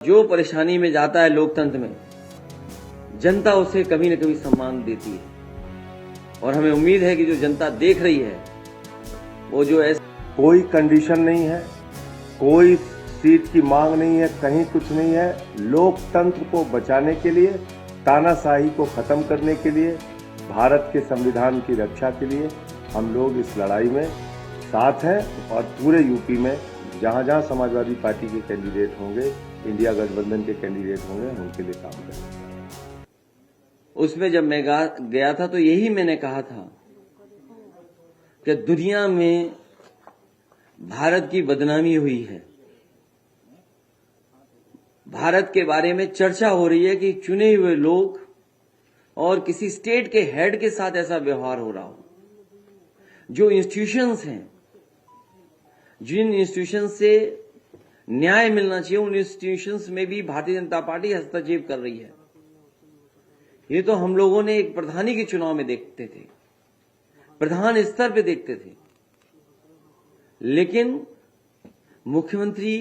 जो परेशानी में जाता है लोकतंत्र में, जनता उसे कभी न कभी सम्मान देती है और हमें उम्मीद है कि जो जनता देख रही है वो जो ऐसे कोई कंडीशन नहीं है, कोई सीट की मांग नहीं है, कहीं कुछ नहीं है। लोकतंत्र को बचाने के लिए, तानाशाही को खत्म करने के लिए, भारत के संविधान की रक्षा के लिए हम लोग इस लड़ाई में साथ हैं और पूरे यूपी में जहां जहां समाजवादी पार्टी के कैंडिडेट होंगे, इंडिया गठबंधन के कैंडिडेट होंगे, उनके लिए काम करेंगे। उसमें जब मैं गया था तो यही मैंने कहा था कि दुनिया में भारत की बदनामी हुई है। भारत के बारे में चर्चा हो रही है कि चुने हुए लोग और किसी स्टेट के हेड के साथ ऐसा व्यवहार हो रहा हो। जो इंस्टीट्यूशंस हैं, जिन इंस्टीट्यूशंस से न्याय मिलना चाहिए, उन इंस्टीट्यूशंस में भी भारतीय जनता पार्टी हस्तक्षेप कर रही है। ये तो हम लोगों ने एक प्रधानी के चुनाव में देखते थे, प्रधान स्तर पे देखते थे, लेकिन मुख्यमंत्री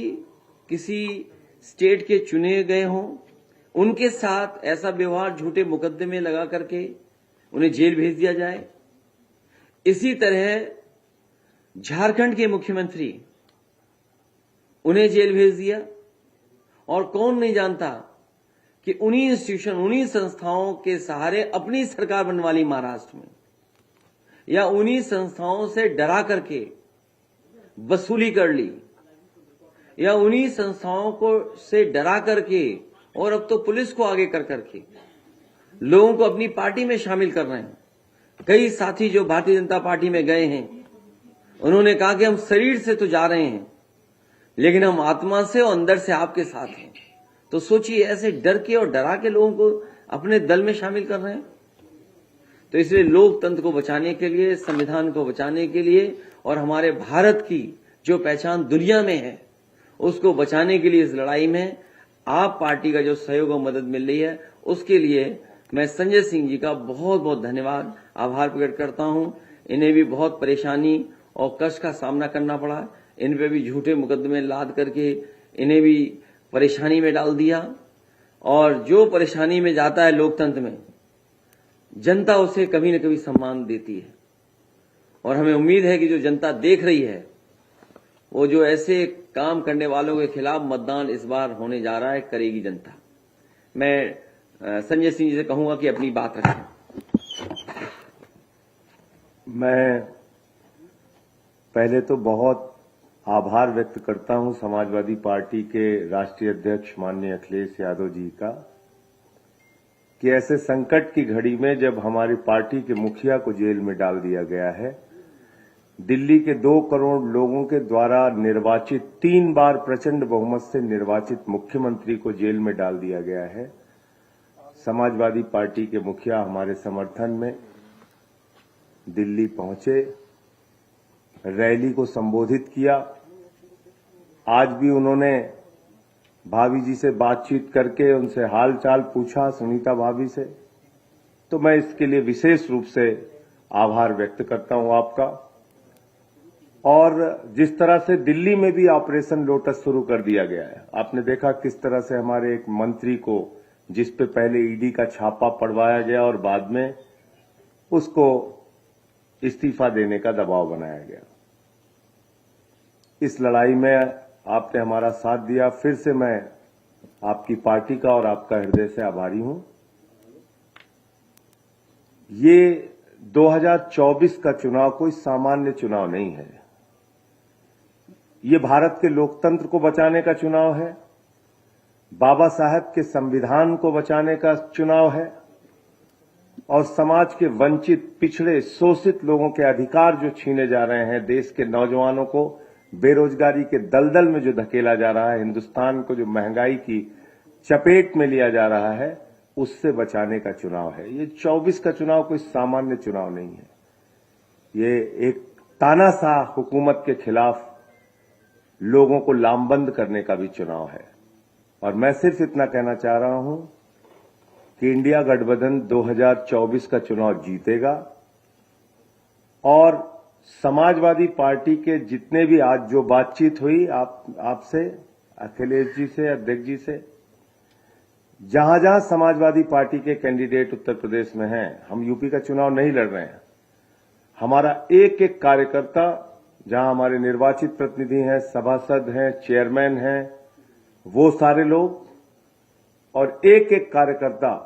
किसी स्टेट के चुने गए हों, उनके साथ ऐसा व्यवहार झूठे मुकदमे लगा करके उन्हें जेल भेज दिया जाए। इसी तरह झारखंड के मुख्यमंत्री, उन्हें जेल भेज दिया। और कौन नहीं जानता कि उन्हीं इंस्टीट्यूशन, उन्हीं संस्थाओं के सहारे अपनी सरकार बनवा ली महाराष्ट्र में, या उन्हीं संस्थाओं से डरा करके वसूली कर ली, या उन्हीं संस्थाओं को से डरा करके, और अब तो पुलिस को आगे कर करके लोगों को अपनी पार्टी में शामिल कर रहे हैं। कई साथी जो भारतीय जनता पार्टी में गए हैं, उन्होंने कहा कि हम शरीर से तो जा रहे हैं, लेकिन हम आत्मा से और अंदर से आपके साथ हैं। तो सोचिए, ऐसे डर के और डरा के लोगों को अपने दल में शामिल कर रहे हैं। तो इसलिए लोकतंत्र को बचाने के लिए, संविधान को बचाने के लिए और हमारे भारत की जो पहचान दुनिया में है, उसको बचाने के लिए इस लड़ाई में आप पार्टी का जो सहयोग और मदद मिल रही है, उसके लिए मैं संजय सिंह जी का बहुत बहुत धन्यवाद, आभार प्रकट करता हूं। इन्हें भी बहुत परेशानी और कष्ट का सामना करना पड़ा। इन पे भी झूठे मुकदमे लाद करके इन्हें भी परेशानी में डाल दिया। और जो परेशानी में जाता है लोकतंत्र में, जनता उसे कभी न कभी सम्मान देती है और हमें उम्मीद है कि जो जनता देख रही है वो जो ऐसे काम करने वालों के खिलाफ मतदान इस बार होने जा रहा है, करेगी जनता। मैं संजय सिंह जी से कहूंगा कि अपनी बात रखें। मैं पहले तो बहुत आभार व्यक्त करता हूं समाजवादी पार्टी के राष्ट्रीय अध्यक्ष माननीय अखिलेश यादव जी का, कि ऐसे संकट की घड़ी में जब हमारी पार्टी के मुखिया को जेल में डाल दिया गया है, दिल्ली के 2 करोड़ लोगों के द्वारा निर्वाचित, 3 बार प्रचंड बहुमत से निर्वाचित मुख्यमंत्री को जेल में डाल दिया गया है। समाजवादी पार्टी के मुखिया हमारे समर्थन में दिल्ली पहुंचे, रैली को संबोधित किया। आज भी उन्होंने भाभी जी से बातचीत करके उनसे हाल चाल पूछा, सुनीता भाभी से। तो मैं इसके लिए विशेष रूप से आभार व्यक्त करता हूं आपका। और जिस तरह से दिल्ली में भी ऑपरेशन लोटस शुरू कर दिया गया है, आपने देखा किस तरह से हमारे एक मंत्री को, जिस पे पहले ईडी का छापा पड़वाया गया और बाद में उसको इस्तीफा देने का दबाव बनाया गया। इस लड़ाई में आपने हमारा साथ दिया। फिर से मैं आपकी पार्टी का और आपका हृदय से आभारी हूं। ये 2024 का चुनाव कोई सामान्य चुनाव नहीं है। ये भारत के लोकतंत्र को बचाने का चुनाव है, बाबा साहब के संविधान को बचाने का चुनाव है, और समाज के वंचित, पिछड़े, शोषित लोगों के अधिकार जो छीने जा रहे हैं, देश के नौजवानों को बेरोजगारी के दलदल में जो धकेला जा रहा है, हिंदुस्तान को जो महंगाई की चपेट में लिया जा रहा है, उससे बचाने का चुनाव है। ये 24 का चुनाव कोई सामान्य चुनाव नहीं है। ये एक तानाशाह हुकूमत के खिलाफ लोगों को लामबंद करने का भी चुनाव है। और मैं सिर्फ इतना कहना चाह रहा हूं कि इंडिया गठबंधन 2024 का चुनाव जीतेगा, और समाजवादी पार्टी के जितने भी आज जो बातचीत हुई आपसे, अखिलेश जी से, अध्यक्ष जी से, जहां जहां समाजवादी पार्टी के कैंडिडेट उत्तर प्रदेश में हैं, हम यूपी का चुनाव नहीं लड़ रहे हैं। हमारा एक एक कार्यकर्ता, जहां हमारे निर्वाचित प्रतिनिधि हैं, सभासद हैं, चेयरमैन हैं, वो सारे लोग और एक एक कार्यकर्ता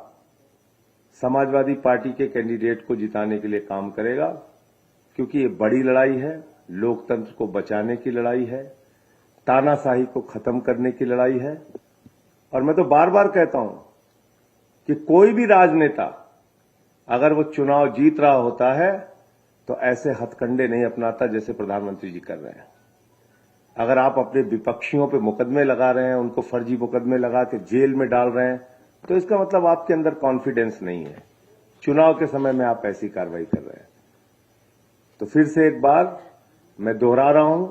समाजवादी पार्टी के कैंडिडेट को जिताने के लिए काम करेगा, क्योंकि ये बड़ी लड़ाई है, लोकतंत्र को बचाने की लड़ाई है, तानाशाही को खत्म करने की लड़ाई है। और मैं तो बार बार कहता हूं कि कोई भी राजनेता अगर वो चुनाव जीत रहा होता है तो ऐसे हथकंडे नहीं अपनाता जैसे प्रधानमंत्री जी कर रहे हैं। अगर आप अपने विपक्षियों पे मुकदमे लगा रहे हैं, उनको फर्जी मुकदमे लगा के जेल में डाल रहे हैं, तो इसका मतलब आपके अंदर कॉन्फिडेंस नहीं है। चुनाव के समय में आप ऐसी कार्रवाई कर रहे हैं। तो फिर से एक बार मैं दोहरा रहा हूं,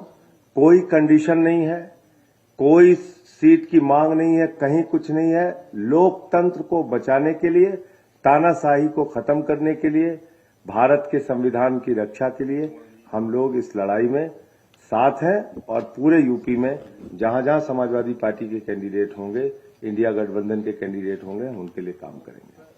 कोई कंडीशन नहीं है, कोई सीट की मांग नहीं है, कहीं कुछ नहीं है। लोकतंत्र को बचाने के लिए, तानाशाही को खत्म करने के लिए, भारत के संविधान की रक्षा के लिए हम लोग इस लड़ाई में साथ हैं और पूरे यूपी में जहां जहां समाजवादी पार्टी के कैंडिडेट होंगे, इंडिया गठबंधन के कैंडिडेट होंगे, हम उनके लिए काम करेंगे।